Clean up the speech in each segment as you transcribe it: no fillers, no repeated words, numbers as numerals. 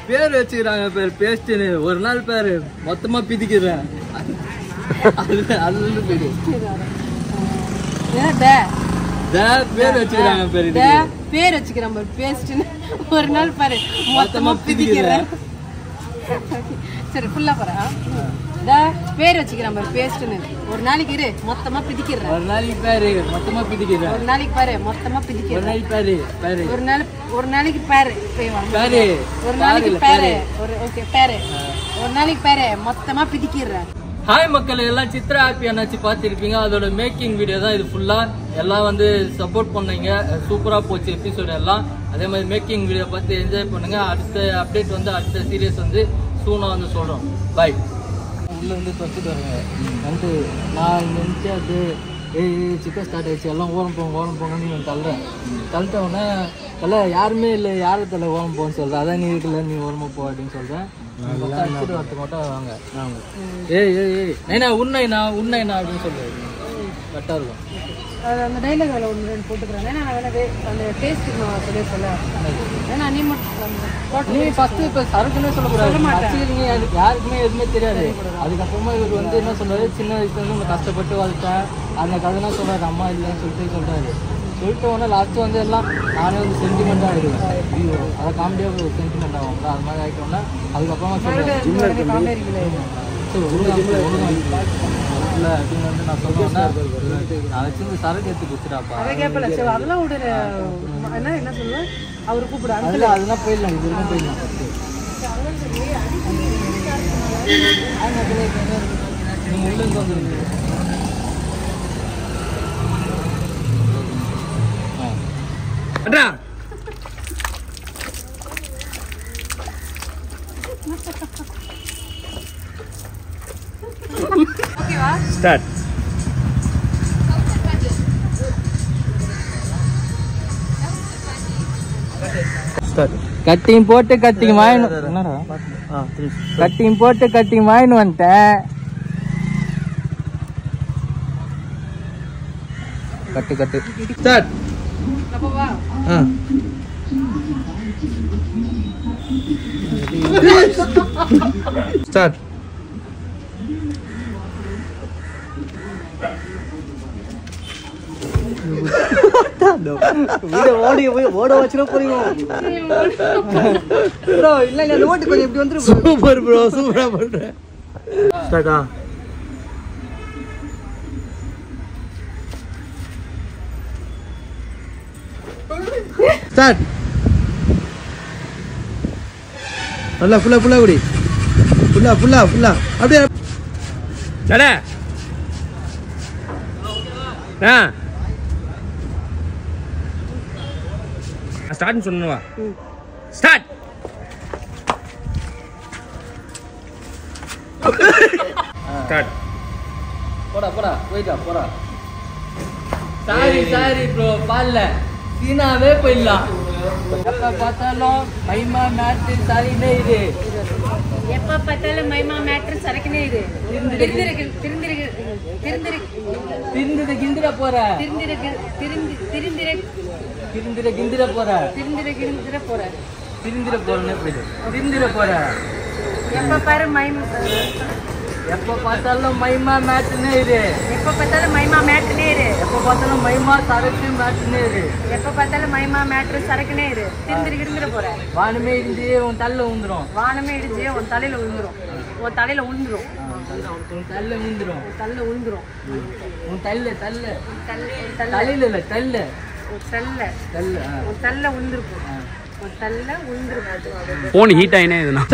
பேர் வச்சுக்கிறாங்க பேர் பேஸ்ட்னு ஒரு நாள் பேரு மொத்தமா பிதிக்கிறேன் அது பேரு பேர் வச்சுக்கிறாங்க பேர் வச்சுக்கிறேன் பேஸ்ட்னு ஒரு நாள் பாரு மொத்தமா பிதிக்கிறேன் சரி ஃபுல்லா பாரு பேர் வச்சுக்கிறேன் பாரு பேஸ்ட்னு ஒரு நாளைக்கு இரு மொத்தமா பிதிக்கிறேன் ஒரு நாளைக்கு பேரு மொத்தமா பிதிக்கிறேன் ஒரு நாளைக்கு பாரு மொத்தமா பிதிக்கிறேன் ஒரு நாளைக்கு பேரு பேரு ஒரு நாளைக்கு பேரு பேரு ஒரு நாளைக்கு பேரு ஓகே பேரு ஒரு நாளைக்கு பேரு மொத்தமா பிதிக்கிறேன். ஹாய் மக்கள், எல்லாம் சித்ரா ஹாப்பி என்னாச்சு பார்த்துருப்பீங்க. அதோட மேக்கிங் வீடியோ தான் இது ஃபுல்லா. எல்லாம் வந்து சப்போர்ட் பண்ணீங்க, சூப்பரா போச்சு எபிசோடு எல்லாம். அதே மாதிரி மேக்கிங் வீடியோ பார்த்து என்ஜாய் பண்ணுங்க. அடுத்த அப்டேட் வந்து அடுத்த சீரியஸ் வந்து சூனா வந்து சொல்றோம். பாய். உள்ள வந்து தொட்டுட்டு வருங்க வந்து நான் நினைச்சு அது சிக்கன் ஸ்டார்ட் ஆயிடுச்சு, எல்லாம் ஓரம் போங்கன்னு நான் தள்ளிட்ட உடனே தலை யாருமே இல்லை, யாரை தலை ஓரம் போன்னு சொல்கிறேன். அதான் நீ இருக்குல்ல, நீ ஓரமாக போ அப்படின்னு சொல்கிறேன். அடிச்சுட்டு வரத்துக்கு மட்டும் வாங்க. நைனா உன்னைண்ணா அப்படின்னு சொல்லுவேன். கரெக்டாக இருக்கும். அந்த டைலாக் அதில் ஒன்று ரெண்டு போட்டுக்கிறேன். ஏன்னா நான் அந்த டேஸ்ட் சொல்ல ஏன்னா நீ மட்டும் நீ ஃபஸ்ட்டு இப்போ சரக்குன்னே சொல்லக்கூடாது. வச்சுக்கிறீங்க, அதுக்கு யாருக்குமே எதுவுமே தெரியாது. அதுக்கப்புறமா இவர் வந்து என்ன சொல்கிறாரு, சின்ன வயசுலேருந்து உங்களை கஷ்டப்பட்டு வளர்த்தேன் அந்த கதைலாம் சொல்கிறாரு. அம்மா இல்லைன்னு சொல்லிட்டு சொல்லிட்டு உடனே லாஸ்ட்டு வந்து எல்லாம் நானே வந்து சென்டிமெண்ட்டாக ஆகிடுவேன். ஐயோ அதை காமெடியாக ஒரு சென்டிமெண்ட் ஆகும்ல, அது மாதிரி ஆகிட்டோன்னா அதுக்கப்புறமா சொல்லுவேன் இல்லை அப்படின்னு வந்து நான் சொல்லுவேன்னா நான் வச்சு சரக்கு எடுத்து கொடுத்துட்டாப்பா அதெல்லாம் ஒரு என்ன சொல்லுவேன் அவர் கூப்பிடுறாங்க. அதெல்லாம் போயிடலாம், இது வரைக்கும் போயிடலாம். நீங்கள் உள்ளேருந்து வந்துருங்க. Start. கட்டிங் போட்டு கட்டிங் வாங்கினு கட்டிங் போட்டு கட்டிங் வாங்கினு வந்துட்டேன். கட்டு ஸ்டார்ட். ஸ்டார்ட். ஓட வச்சுனா போறீங்க. இல்ல இந்த ஓட்டு கொஞ்சம் இப்படி வந்துரு. சூப்பர் ப்ரோ, சூப்பரா பண்ற. ஸ்டார்ட். ஸ்டார்ட். நல்லா ஃபுல்லா குடி. ஃபுல்லா அப்படியே டடா ஸ்டார்ட்னு சொன்னவா. ஸ்டார்ட். ஸ்டார்ட். போடா போயிட்டா. சாரி ப்ரோ, பால்ல சீனாவே போயிடலாம். எப்ப பார்த்தாலும் மைமா மேட்ரு சரினே இது. எப்ப பார்த்தாலும் மைமா மேட்ரு சரக்குனே இது. கிந்திர போற எப்ப பார்த்தாலும் மைமா மேட்னே இரு. எப்ப பார்த்தாலும் மைமா மேட்னே இரு. எப்ப பார்த்தாலும் மைமா சரக்கு மேட்னே இரு. எப்ப பார்த்தாலும் மைமா மேட்ரு சரக்குனே இரு. திருந்திர போற. வானமே இடிஞ்சு உன் தள்ள விழுந்துரும். வானமே இடிஞ்சு உன் தலையில விழுந்துரும். உன் தலையில விழுந்துரும். உன் தள்ள விழுந்துரும். தள்ள விழுந்துரும். உன் தள்ள தலையில இல்ல தள்ள. உன் தள்ள விழுந்துரும். உன் தள்ள விழுந்துரும். போன் ஹீட் ஆயினே இதுனா.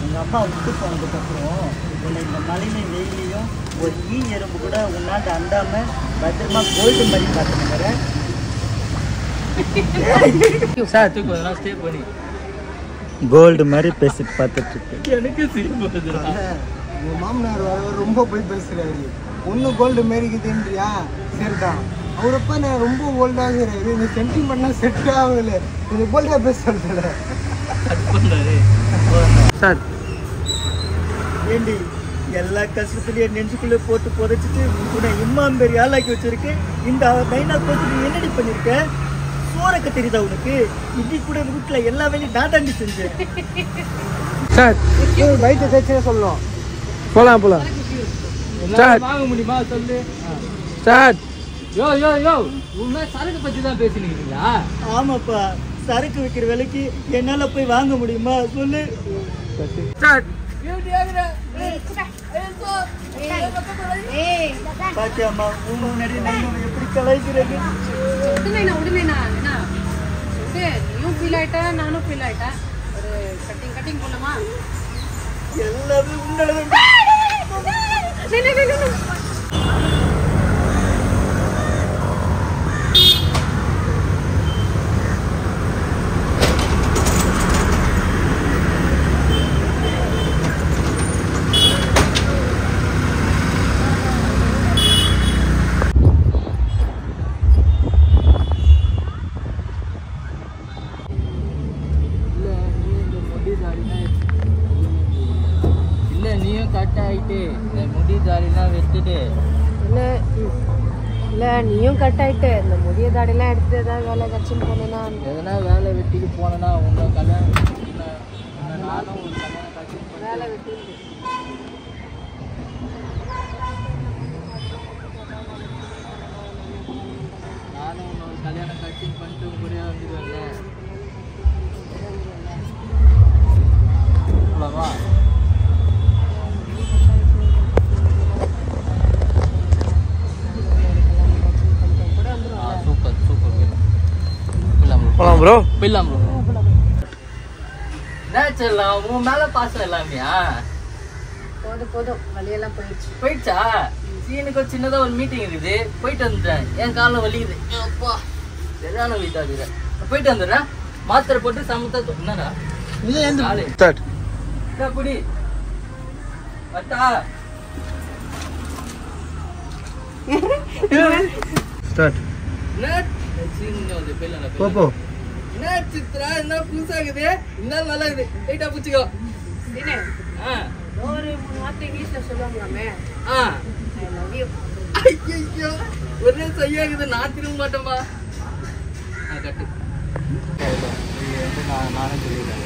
எங்கள் அப்பா விட்டு போனதுக்கப்புறம் உன்னை இந்த மலையிலையும் வெயிலையும் ஒரு எறும்பு கூட உன்னாண்ட அண்டாமல் பத்திரமா கோல்டு மாதிரி பார்த்துக்கிறேன். கோல்டு மாதிரி பேசிட்டு பார்த்துட்டு இருக்கு. எனக்கு உங்கள் மாமனார் ரொம்ப போய் பேசுகிறாரு. ஒன்றும் கோல்டு மாரி இருக்குதுன்றியா? சரிதான். அவரப்பா நான் ரொம்ப ஓல்டாகிறேன் இந்த சென்டிமெண்ட்லாம் செட் ஆகல கொஞ்சம் போல்டா பேச சொல்றேன் சார் ஏண்டி எல்லா கஷ்டத்துலயும் நெஞ்சுக்குள்ள போட்டு புதைச்சிட்டு உன்னை இம்மாம் பெரிய ஆளாக்கி வச்சிருக்கு. இந்த டைனா போட்டு நீ என்னடி பண்ணிருக்க? சோறக்க தெரியுதா உனக்கு? இன்னைக்கு கூட வீட்டுல எல்லா வேலையும் நான் தாண்டி செஞ்சேன். சார் வயிற்று தேய்ச்சே சொல்லணும். போலாம் வாங்க முடியுமா சொல்லு. ஸ்டார்ட். யோ யோ யோ உண்மை சரக்கு பத்தி தான் பேசினீங்களா? ஆமாப்பா, சரக்கு விற்கிற விலைக்கு என்னால போய் வாங்க முடியுமா சொல்லு. ஸ்டார்ட். பாத்தியாம்மா உங்க முன்னாடி நான் எப்படி கலாய்க்கிறது. நீயும் ஃபீல் ஆயிட்ட, நானும் ஃபீல் ஆயிட்டேன். ஒரு கட்டிங் போடலாமா? எல்லாமே உன்னால இல்ல நீயும் கட் ஆயிட்டு இந்த முடி தாடிலாம் வெட்டுட்டு இல்ல நீயும் கட் ஆயிட்டு இந்த முடிய தாடிலாம் எடுத்து ஏதாவது வேலை கட்சின்னு போனேன்னா எதனா வேலை வெட்டிக்கு போனேன்னா உன்னை கல்யாணம் நானும் ஒரு கல்யாணம் காட்சி வேலை வெட்டி நானும் உன்னோட கல்யாணம் காட்சி பண்ணிட்டு உங்க கூடயே வந்துடுவேன்ல. அவ்வளவா? சூப்பர் போலாம் ப்ரோ. போயிடலாம் ப்ரோ. நேச்சர்லாம் உன் மேல பாசம் எல்லாமையா? போதும் வழியெல்லாம் போயிடுச்சா? எனக்கு ஒரு சின்னதா ஒரு மீட்டிங் இருக்குது, போயிட்டு வந்துட்டேன். என் காலம் வலிக்குது, அப்பா சரியான வீட்டா இருக்குது. போயிட்டு வந்துடுறேன். மாத்திரை போட்டு சமத்தா என்னடா ஸ்டார்ட். புடி வட்டா ஸ்டார்ட். போ என்ன சித்ரா என்ன புதுசாகுது? இன்னும் நல்லா இருக்குது. லைட்டா புடிச்சுக்கோ. ஒரு 3 வார்த்தை இங்கிலீஷ்ல சொல்லுவாங்களாமே. I love you. ஐயோ ஒரே செய்யாகுது. நான் திரும்ப மாட்டேன்பா. கட்டு நானே சொல்லிடுறேன்.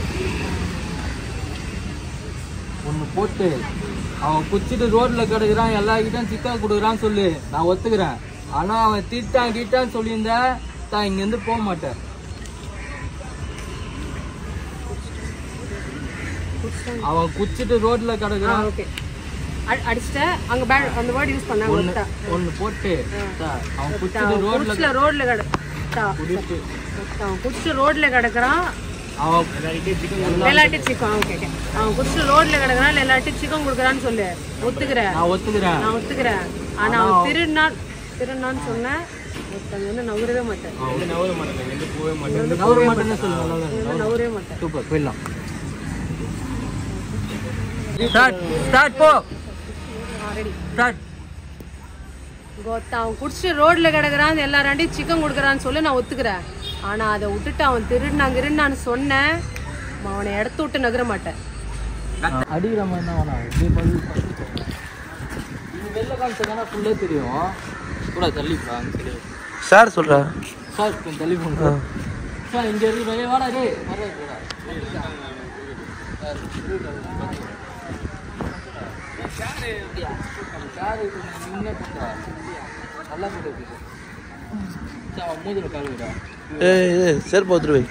ஒன்று போட்டு அவன் குச்சிட்டு ரோட்ல கிடக்குறான், எல்லாருக்கிட்டும் சிக்கா கொடுக்குறான்னு சொல்லு, நான் ஒத்துக்கிறேன். ஆனா அவன் கிட்டான்னு சொல்லியிருந்த தான் இங்கேருந்து போக மாட்டேன். அவன் குச்சிட்டு ரோட்ல கிடக்குறான். அடிச்சிட்ட அங்க அந்த வேர்ட் யூஸ் பண்ணா ஒன்னு போட்டு அவன் குச்சிட்டு ரோட்ல கிடக்குறான். அவன் எல்லாட்டையும் சிக்கன் கொடுக்குறான்னு சொல்லு. நான் ஒத்துக்கிறேன். ஆனா அவன் திருநான்னு சொன்னேன். நவரவே மாட்டேன். சூப்பர், போயிடலாம். ஸ்டார்ட் போ. அவன் குடிச்சிட்டு ரோட்ல கிடக்குறான், எல்லாராண்டையும் சிக்கன் கொடுக்குறான்னு சொல்லி நான் ஒத்துக்கிறேன். ஆனா அதை விட்டுட்டு அவன் திருநான்னு சொன்னேன். அவனை இடத்த விட்டு நகர மாட்டேன். அடிக்கிற மாதிரி தான் வெளில காமிச்சா ஃபுல்லாக தெரியும். கூட தள்ளிப்பா. சார் சொல்றா. சார் கொஞ்சம் தள்ளி போங்க சார். இங்கே இருக்கு வாடா டே வர நல்லா போட்டு மூதுல கழுவிடா. செருப்பு ஊத்துருவை.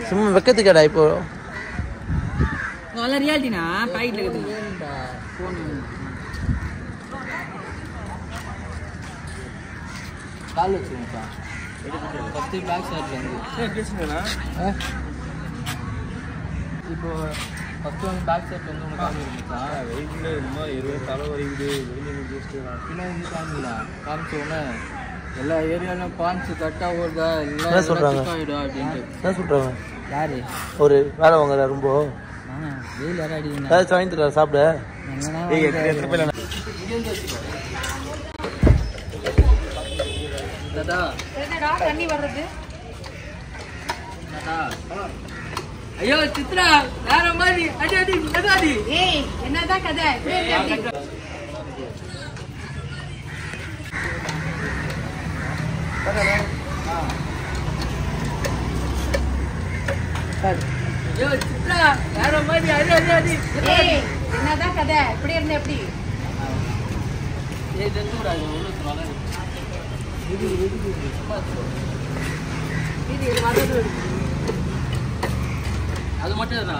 சும்மா வெக்கத்துக்கடா இப்போ. நல்லா ரியாலிட்டினா பாக்கெட்ல இருக்குது. கால் வச்சுருங்கப்பா. ஃபஸ்ட்டு பேக் சைட்ல இருந்து இப்போ ஃபஸ்ட்டு வந்து பேக் சைட் வந்து உனக்கு கால் இருந்துச்சா? வெயிட்டில் ரொம்ப 20 தலை வரைக்குது. பின்னாடி காமிங்களா? காமிச்ச உடனே எல்லா ஏரியாலும் பான்ஸ் கரெக்டாக ஓடுதா இல்லை சொல்கிறாங்க அப்படின்ட்டு என்ன சொல்கிறாங்க? யாரு ஒரு வேலை வாங்குறா ரொம்ப வெயில் யாரும் அடிக்கணும் ஏதாச்சும் வாங்கி தர சாப்பிட. என்னடா தண்ணி வர்றது? ஐயோ சித்ரா வேற மாதிரி அடி அடி அடி. ஏய் என்னதான் கதை? ஐயோ சித்ரா வேற மாதிரி அடி அடி அடி. ஏய் என்னதான் கதை? இப்படி இருந்த எப்படி? ஏய் தென்னுடாது ஒண்ணு சொல்ல. இது மறந்து அது மட்டும் என்ன?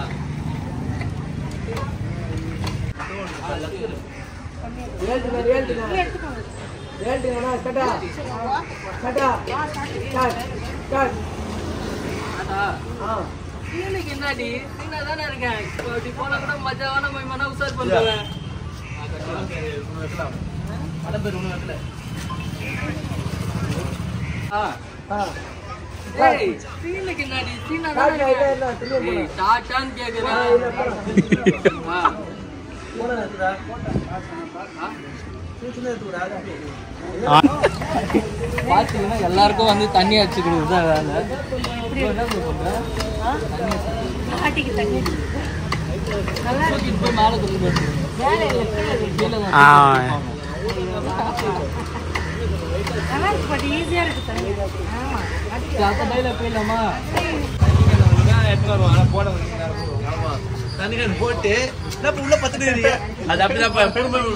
என்னடி தானே இருக்கேன். இப்படி போனா கூட மஜாவான மன உசார் பண்ணுவேன். பேர் ஒண்ணு வைக்கல. சீனுக்கு என்னடி சீனா டாட்டான்னு கேக்குறேன். பாத்தீங்கன்னா எல்லாருக்கும் வந்து தண்ணி அடிச்சு கொடுக்குறதுதான் வேலை. என்ன சொல்றேன் தண்ணி போய் மேல கொடுத்து ஈஸியா இருக்கு தண்ணி. போயிடலாமா? தண்ணிகள் போட்டு உள்ள பத்து அது அப்படிதான் குடும்பம்.